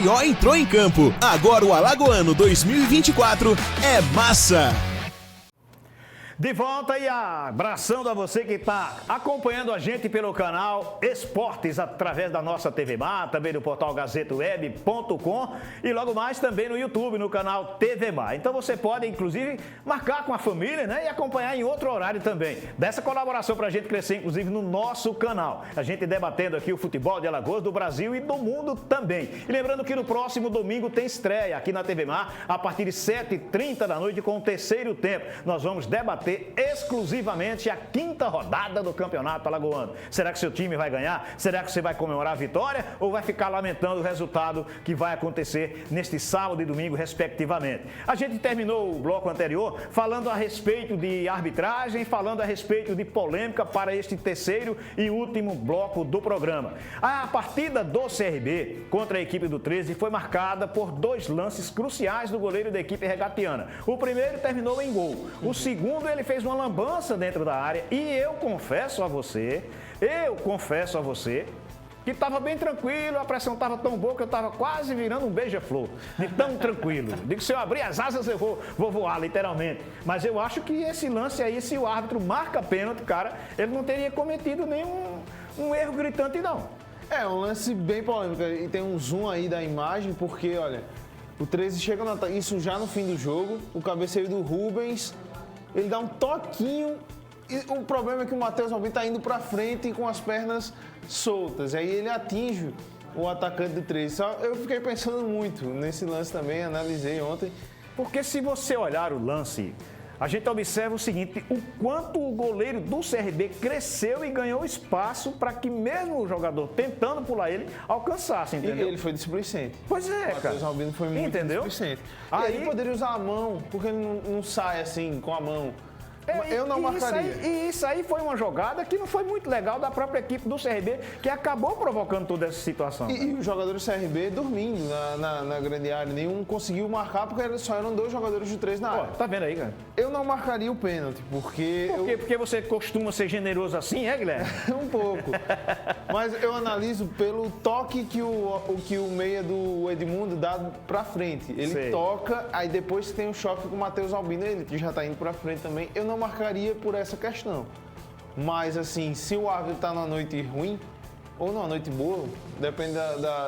Ó, entrou em campo. Agora o Alagoano 2024 é massa. De volta e abraçando a você que está acompanhando a gente pelo canal Esportes através da nossa TV Mar, também do portal gazetaweb.com e logo mais também no YouTube, no canal TV Mar. Então você pode, inclusive, marcar com a família, né, e acompanhar em outro horário também. Dessa colaboração para a gente crescer, inclusive, no nosso canal. A gente debatendo aqui o futebol de Alagoas, do Brasil e do mundo também. E lembrando que no próximo domingo tem estreia aqui na TV Mar, a partir de 7h30 da noite, com o terceiro tempo. Nós vamos debater exclusivamente a quinta rodada do Campeonato Alagoano. Será que seu time vai ganhar? Será que você vai comemorar a vitória ou vai ficar lamentando o resultado que vai acontecer neste sábado e domingo, respectivamente? A gente terminou o bloco anterior falando a respeito de arbitragem, falando a respeito de polêmica para este terceiro e último bloco do programa. A partida do CRB contra a equipe do 13 foi marcada por dois lances cruciais do goleiro da equipe regatiana. O primeiro terminou em gol. O segundo, ele fez uma lambança dentro da área e eu confesso a você que estava bem tranquilo, a pressão estava tão boa que eu estava quase virando um beija-flor, de tão tranquilo. Digo, se eu abrir as asas eu vou voar, literalmente. Mas eu acho que esse lance aí, se o árbitro marca pênalti, cara, ele não teria cometido nenhum erro gritante, não. É um lance bem polêmico e tem um zoom aí da imagem, porque, olha, o 13 chega isso já no fim do jogo, o cabeceio do Rubens, ele dá um toquinho e o problema é que o Matheus Albino está indo para frente com as pernas soltas. Aí ele atinge o atacante do 13. Só eu fiquei pensando muito nesse lance também, analisei ontem. Porque se você olhar o lance, a gente observa o seguinte, o quanto o goleiro do CRB cresceu e ganhou espaço para que mesmo o jogador tentando pular ele, alcançasse, entendeu? E ele foi displicente. Pois é, cara. O Matheus Albino foi muito displicente. Aí ele poderia usar a mão, porque ele não sai assim, com a mão. Eu não marcaria. Isso aí foi uma jogada que não foi muito legal da própria equipe do CRB, que acabou provocando toda essa situação. E os jogadores do CRB dormindo na grande área. Nenhum conseguiu marcar porque só eram dois jogadores de 3 na área. Tá vendo aí, cara? Eu não marcaria o pênalti, porque... Por quê? Porque você costuma ser generoso assim, é, Guilherme? Um pouco. Mas eu analiso pelo toque que o meia do Edmundo dá pra frente. Ele toca, aí depois tem um choque com o Matheus Albino, ele que já tá indo pra frente também. Eu não marcaria por essa questão. Mas, assim, se o árbitro tá numa noite ruim ou numa noite boa, depende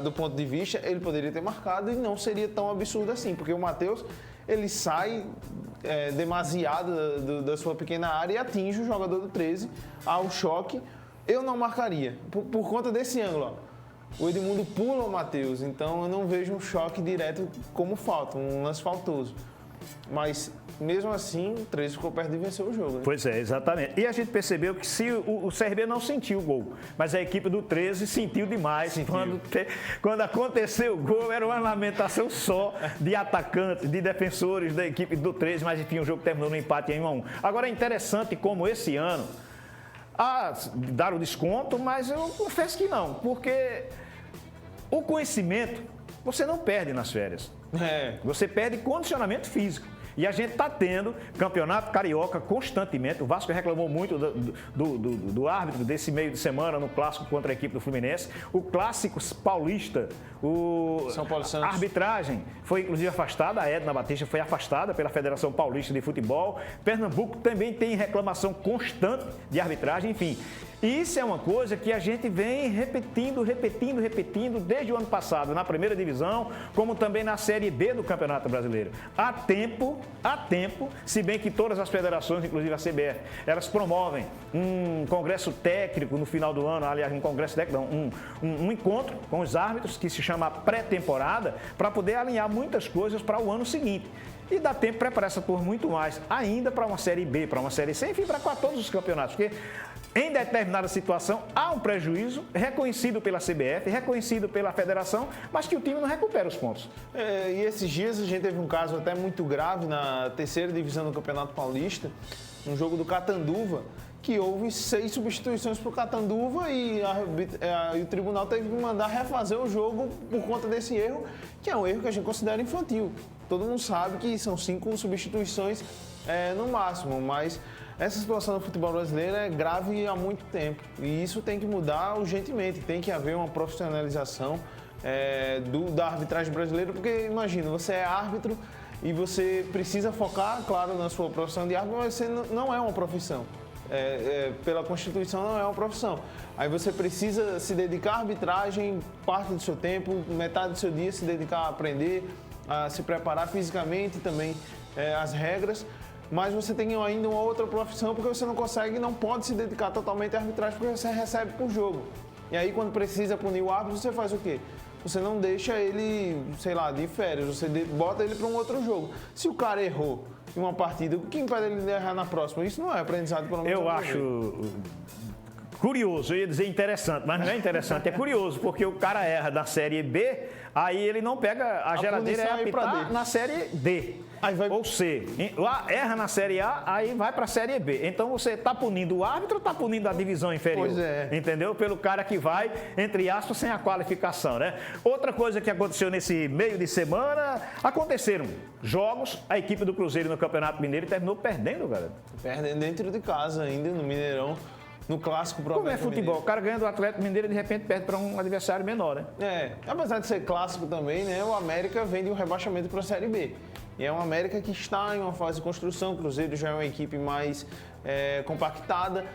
do ponto de vista, ele poderia ter marcado e não seria tão absurdo assim, porque o Matheus, ele sai demasiado da sua pequena área e atinge o jogador do 13 ao choque. Eu não marcaria, por conta desse ângulo, ó. O Edmundo pula o Matheus, então eu não vejo um choque direto como falta, um lance faltoso. Mas, mesmo assim, o 13 ficou perto de vencer o jogo. Né? Pois é, exatamente. E a gente percebeu que se o CRB não sentiu o gol, mas a equipe do 13 sentiu demais. Quando aconteceu o gol, era uma lamentação só de atacantes, de defensores da equipe do 13, mas enfim, o jogo terminou no empate em 1-1. Agora é interessante como esse ano, dar o desconto, mas eu confesso que não, porque o conhecimento você não perde nas férias. Você perde condicionamento físico. E a gente está tendo campeonato carioca constantemente. O Vasco reclamou muito do árbitro desse meio de semana no clássico contra a equipe do Fluminense. O clássico paulista, São Paulo Santos. A arbitragem foi inclusive afastada, a Edna Batista foi afastada pela Federação Paulista de Futebol. Pernambuco também tem reclamação constante de arbitragem, enfim. E isso é uma coisa que a gente vem repetindo desde o ano passado, na primeira divisão, como também na Série B do Campeonato Brasileiro. Há tempo, se bem que todas as federações, inclusive a CBF, elas promovem um congresso técnico no final do ano, aliás, um congresso técnico, um encontro com os árbitros, que se chama pré-temporada, para poder alinhar muitas coisas para o ano seguinte. E dá tempo para preparar essa turma muito mais, ainda para uma Série B, para uma Série C, enfim, para todos os campeonatos, porque em determinada situação há um prejuízo reconhecido pela CBF, reconhecido pela federação, mas que o time não recupera os pontos. E esses dias a gente teve um caso até muito grave na terceira divisão do Campeonato Paulista, um jogo do Catanduva, que houve 6 substituições para o Catanduva e o tribunal teve que mandar refazer o jogo por conta desse erro, que é um erro que a gente considera infantil. Todo mundo sabe que são 5 substituições no máximo, mas essa situação no futebol brasileiro é grave há muito tempo e isso tem que mudar urgentemente, tem que haver uma profissionalização, da arbitragem brasileira, porque imagina, você é árbitro e você precisa focar, claro, na sua profissão de árbitro, mas você não é uma profissão. Pela Constituição não é uma profissão. Aí você precisa se dedicar à arbitragem, parte do seu tempo, metade do seu dia se dedicar a aprender, a se preparar fisicamente também as regras, mas você tem ainda uma outra profissão porque você não consegue, não pode se dedicar totalmente à arbitragem porque você recebe por jogo. E aí quando precisa punir o árbitro, você faz o quê? Você não deixa ele, sei lá, de férias, você bota ele para um outro jogo. Se o cara errou em uma partida, o que impede ele de errar na próxima? Isso não é aprendizado, pelo menos. Eu acho curioso, eu ia dizer interessante, mas não é interessante, é curioso, porque o cara erra na Série B, aí ele não pega a geladeira e apitar na Série D. Ou C. Erra na Série A, aí vai para a Série B. Então você está punindo o árbitro ou está punindo a divisão inferior? Pois é. Entendeu? Pelo cara que vai, entre aspas, sem a qualificação, né? Outra coisa que aconteceu nesse meio de semana, aconteceram jogos, a equipe do Cruzeiro no Campeonato Mineiro terminou perdendo, galera. Perdendo dentro de casa ainda, no Mineirão. No clássico pro Como é futebol? Mineiro. O cara ganha do Atlético Mineiro e de repente perde para um adversário menor, né? Apesar de ser clássico também, né? O América vem de um rebaixamento para a Série B. E é uma América que está em uma fase de construção. O Cruzeiro já é uma equipe mais compactada.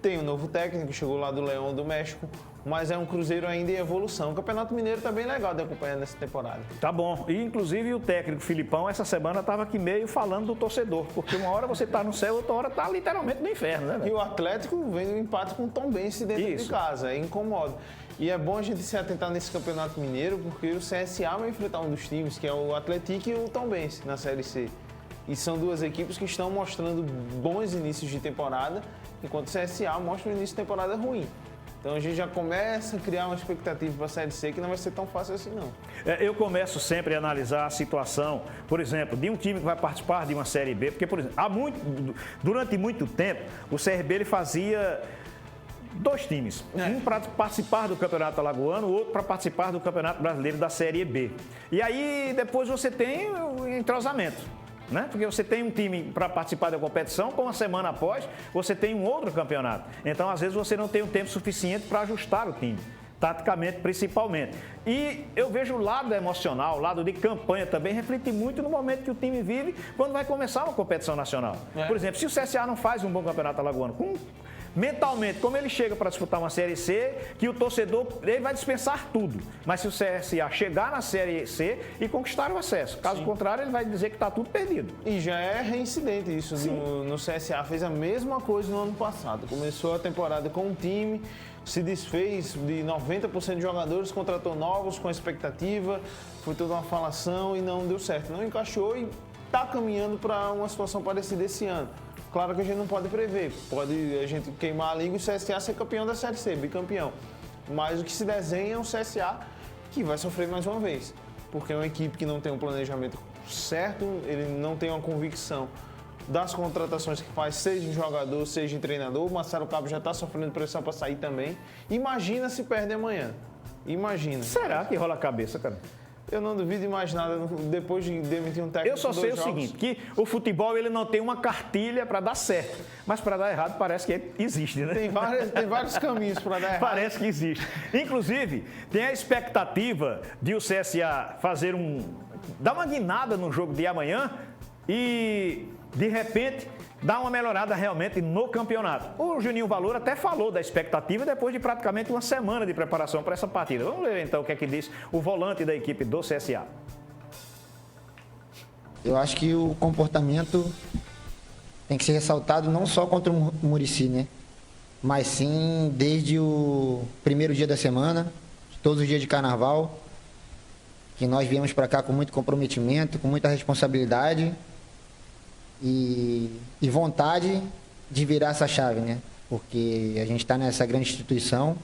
Tem um novo técnico, chegou lá do Leão do México, mas é um Cruzeiro ainda em evolução. O Campeonato Mineiro tá bem legal de acompanhar nessa temporada. Tá bom. E inclusive o técnico Filipão essa semana estava aqui meio falando do torcedor, porque uma hora você tá no céu, outra hora tá literalmente no inferno, né, velho? E o Atlético vem do empate com o Tombense dentro de casa, incomoda. E é bom a gente se atentar nesse Campeonato Mineiro, porque o CSA vai enfrentar um dos times, que é o Atlético e o Tombense na Série C. E são duas equipes que estão mostrando bons inícios de temporada, enquanto o CSA mostra um início de temporada ruim. Então a gente já começa a criar uma expectativa para a Série C que não vai ser tão fácil assim, não. Eu começo sempre a analisar a situação, por exemplo, de um time que vai participar de uma Série B, porque, por exemplo, durante muito tempo, o CRB ele fazia dois times. Um para participar do Campeonato Alagoano, o outro para participar do Campeonato Brasileiro da Série B. E aí depois você tem o entrosamento. Né? Porque você tem um time para participar da competição, com uma semana após, você tem um outro campeonato. Então, às vezes, você não tem o tempo suficiente para ajustar o time, taticamente, principalmente. E eu vejo o lado emocional, o lado de campanha também, reflete muito no momento que o time vive quando vai começar uma competição nacional. Por exemplo, se o CSA não faz um bom campeonato alagoano, mentalmente, como ele chega para disputar uma Série C, que o torcedor ele vai dispensar tudo. Mas se o CSA chegar na Série C e conquistar o acesso, caso contrário, ele vai dizer que está tudo perdido. E já é reincidente isso no CSA. Fez a mesma coisa no ano passado. Começou a temporada com um time, se desfez de 90% de jogadores, contratou novos com expectativa, foi toda uma falação e não deu certo. Não encaixou e está caminhando para uma situação parecida esse ano. Claro que a gente não pode prever, pode a gente queimar a língua e o CSA ser campeão da Série C, bicampeão. Mas o que se desenha é um CSA que vai sofrer mais uma vez, porque é uma equipe que não tem um planejamento certo, ele não tem uma convicção das contratações que faz, seja em jogador, seja em treinador. O Marcelo Cabo já está sofrendo pressão para sair também. Imagina se perde amanhã. Imagina. Será que rola a cabeça, cara? Eu não duvido de mais nada depois de demitir um técnico. Eu só sei o seguinte, que o futebol ele não tem uma cartilha para dar certo, mas para dar errado parece que existe, né? Tem vários caminhos para dar errado. Parece que existe. Inclusive, tem a expectativa de o CSA dar uma guinada no jogo de amanhã e, de repente, dar uma melhorada realmente no campeonato. O Juninho Valor até falou da expectativa depois de praticamente uma semana de preparação para essa partida. Vamos ver então o que é que diz o volante da equipe do CSA. Eu acho que o comportamento tem que ser ressaltado não só contra o Muricy, né? Mas sim desde o primeiro dia da semana, todos os dias de carnaval, que nós viemos para cá com muito comprometimento, com muita responsabilidade e vontade de virar essa chave, né? Porque a gente está nessa grande instituição,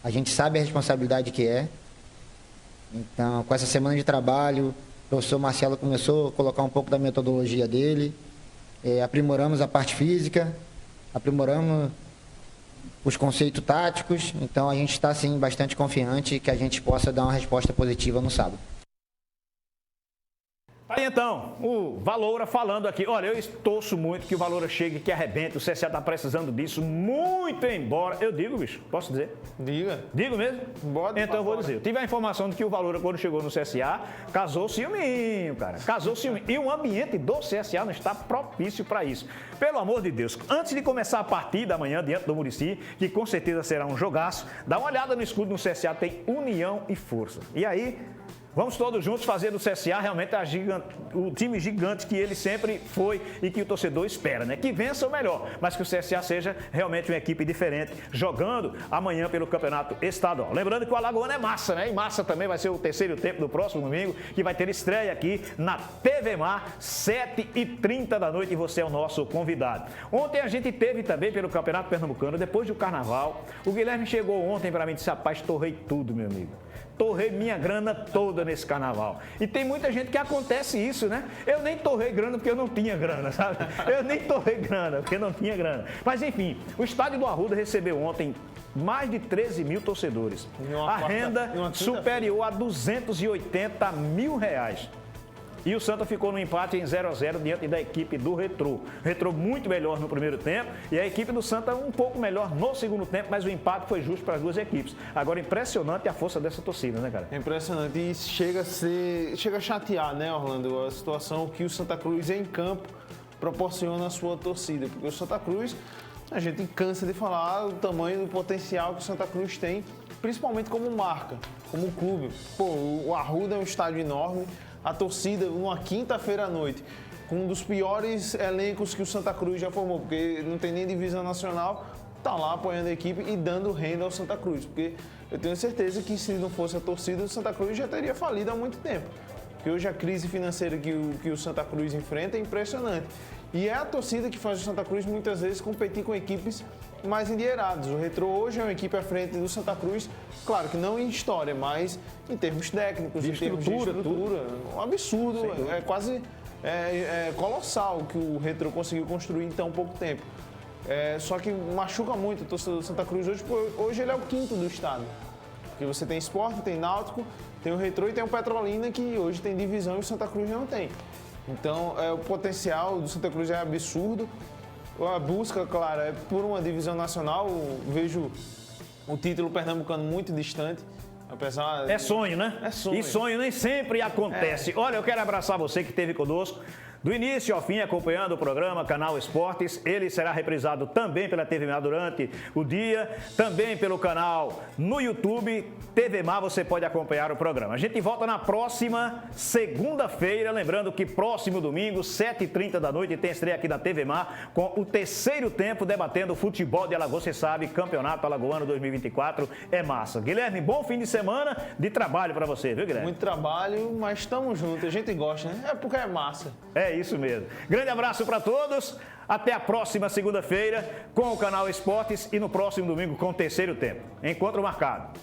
a gente sabe a responsabilidade que é. Então, com essa semana de trabalho, o professor Marcelo começou a colocar um pouco da metodologia dele, aprimoramos a parte física, aprimoramos os conceitos táticos, então a gente está, sim, bastante confiante que a gente possa dar uma resposta positiva no sábado. Aí então, o Valoura falando aqui, olha, eu torço muito que o Valoura chegue, que arrebente, o CSA tá precisando disso, muito embora, eu digo, bicho, posso dizer? Diga. Digo mesmo? Bota então eu vou fora. dizer, eu tive a informação de que o Valoura, quando chegou no CSA, casou ciúminho, cara, casou ciúminho, e o ambiente do CSA não está propício para isso. Pelo amor de Deus, antes de começar a partida amanhã diante do Muricy, que com certeza será um jogaço, dá uma olhada no escudo no CSA, tem união e força. E aí, vamos todos juntos fazer do CSA realmente o time gigante que ele sempre foi e que o torcedor espera, né? Que vença o melhor, mas que o CSA seja realmente uma equipe diferente, jogando amanhã pelo Campeonato Estadual. Lembrando que o Alagoano é massa, né? E massa também vai ser o terceiro tempo do próximo domingo, que vai ter estreia aqui na TV Mar, 7h30 da noite, e você é o nosso convidado. Ontem a gente teve também pelo Campeonato Pernambucano, depois do Carnaval, o Guilherme chegou ontem para mim e disse, rapaz, torrei tudo, meu amigo. Torrei minha grana toda nesse carnaval. E tem muita gente que acontece isso, né? Eu nem torrei grana porque eu não tinha grana, sabe? Eu nem torrei grana porque não tinha grana. Mas enfim, o estádio do Arruda recebeu ontem mais de 13 mil torcedores. A renda superior a 280 mil reais. E o Santa ficou no empate em 0-0 diante da equipe do Retrô. Retrô muito melhor no primeiro tempo e a equipe do Santa um pouco melhor no segundo tempo, mas o empate foi justo para as duas equipes. Agora, impressionante a força dessa torcida, né, cara? É impressionante e chega a chatear, né, Orlando, a situação que o Santa Cruz em campo proporciona à sua torcida. Porque o Santa Cruz, a gente cansa de falar o tamanho do potencial que o Santa Cruz tem, principalmente como marca, como clube. Pô, o Arruda é um estádio enorme. A torcida, numa quinta-feira à noite, com um dos piores elencos que o Santa Cruz já formou, porque não tem nem divisão nacional, tá lá apoiando a equipe e dando renda ao Santa Cruz. Porque eu tenho certeza que se não fosse a torcida, o Santa Cruz já teria falido há muito tempo. Porque hoje a crise financeira que o Santa Cruz enfrenta é impressionante. E é a torcida que faz o Santa Cruz muitas vezes competir com equipes mais endinheiradas. O Retrô hoje é uma equipe à frente do Santa Cruz, claro que não em história, mas em termos técnicos, em termos de estrutura. Um absurdo, é quase colossal o que o Retrô conseguiu construir em tão pouco tempo. Só que machuca muito o torcedor do Santa Cruz hoje, porque hoje ele é o quinto do estado. Porque você tem Sport, tem Náutico, tem o Retrô e tem o Petrolina, que hoje tem divisão e o Santa Cruz não tem. Então, o potencial do Santa Cruz é absurdo. A busca, claro, é por uma divisão nacional. Vejo o título pernambucano muito distante. Apesar É sonho, né? É sonho. E sonho nem sempre acontece. Olha, eu quero abraçar você que esteve conosco do início ao fim, acompanhando o programa Canal Esportes. Ele será reprisado também pela TV Mar durante o dia, também pelo canal no YouTube. TV Mar, você pode acompanhar o programa. A gente volta na próxima segunda-feira. Lembrando que próximo domingo, 7h30 da noite, tem estreia aqui da TV Mar com o terceiro tempo debatendo o futebol de Alagoas. Você sabe, Campeonato Alagoano 2024 é massa. Guilherme, bom fim de semana de trabalho para você, viu, Guilherme? muito trabalho, mas estamos juntos. A gente gosta, né? É porque é massa. É isso mesmo. Grande abraço para todos. Até a próxima segunda-feira com o Canal Esportes e no próximo domingo com o terceiro tempo. Encontro marcado.